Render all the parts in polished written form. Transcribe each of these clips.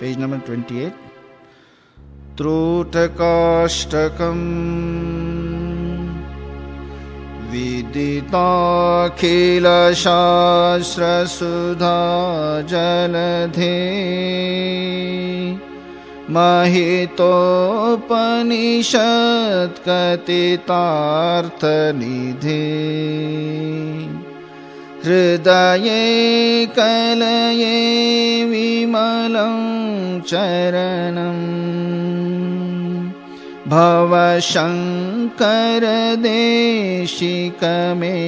Page number 28. Trutakaştakam Viditākhila Shastra Sudha Jaladhe Mahitopanishad Katitartha Nidhe Hridaye Kalaye Vimalam Charanam Bhavashankara Deshikame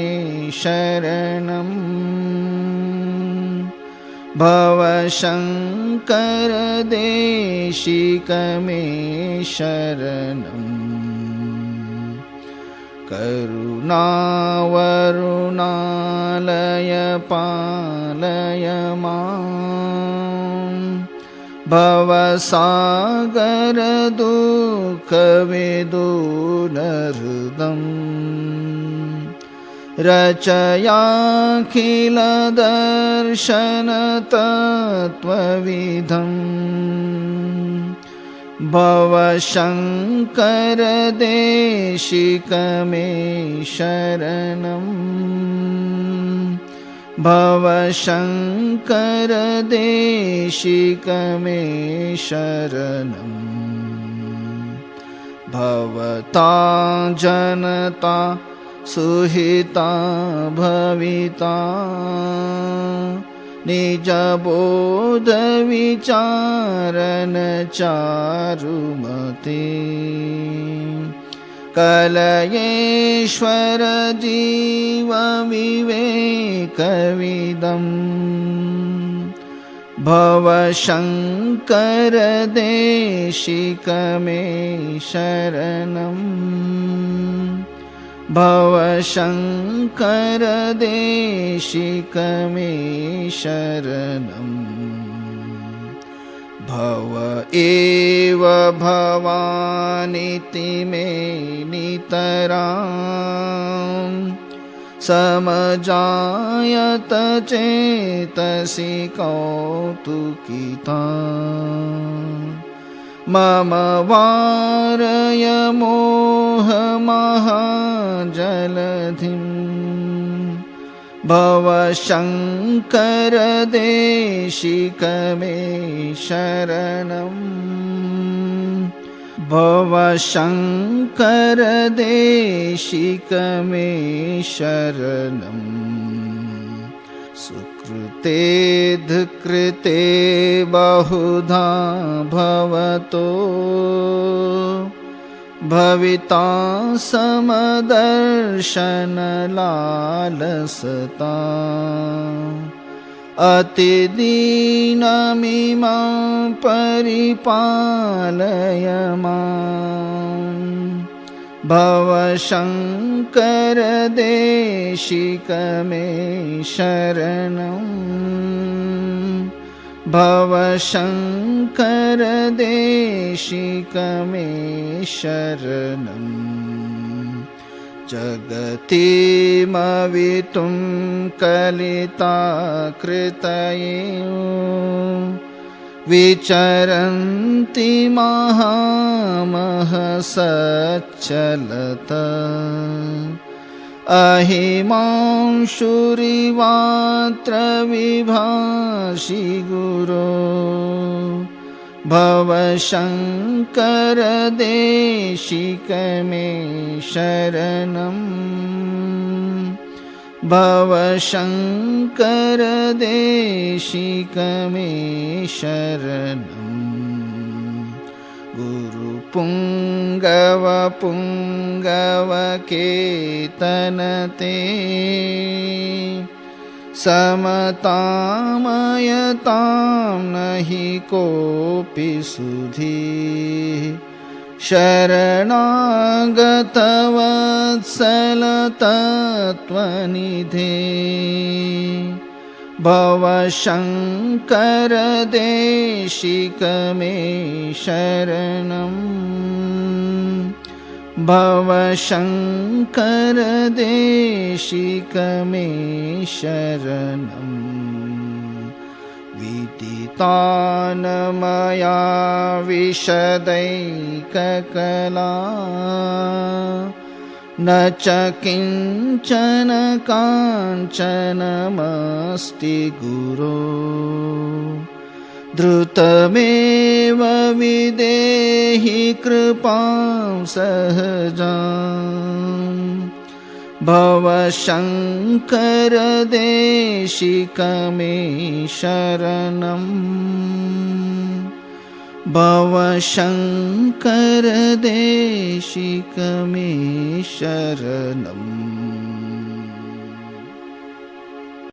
Sharanam Bhavashankara Deshikame Sharanam Karuna-varunalaya palaya mam Bhavasagara dukha vidunardam Rachayakhila darshana tattvavidham Bhavashankara Deshikame Sharanam Bhavashankara Deshikame Sharanam Bhavata Janata Suhita Bhavita Nijabodha Vicharana Charumati Kalayeshwara Jiva Vivekavidam Bhavashankara Deshikame Sharanam Bhavashankara Deshikame Sharanam Bhava eva bhavaniti me nitaram Samajayata cetasi kautukitam Mama varaya moha mahajaladhim Bhavashankara Deshikame Sharanam Bhavashankara Deshikame Sharanam Sukrute dhukrite bahudha bhavato Bhavita samadarshana lalasata Atidinamimam paripalayamam Bhavashankara Deshikame Sharanam Bhavashankara Deshikame Sharanam Jagati mavitum kalita kritayo Vicharanti mahamaha satchalata Ahimam shurivatra vibhashi guru Bhavashankara Deshikame Sharanam Bhavashankara Deshikame Sharanam Guru Pungava Pungava Ketanate Samatamayataam nahi kopi sudhi Sharanagata tattvanidhe Bhavashankara Deshikame Sharanam Bhavashankara Deshikame Sharanam पतितान् मया विशदैककला न च किञ्चन काञ्चनमस्ति गुरो द्रुतमेव विदेहि कृपां सहजाम् भव शङ्कर देशिक मे शरणम् भव शङ्कर देशिक मे शरणम्।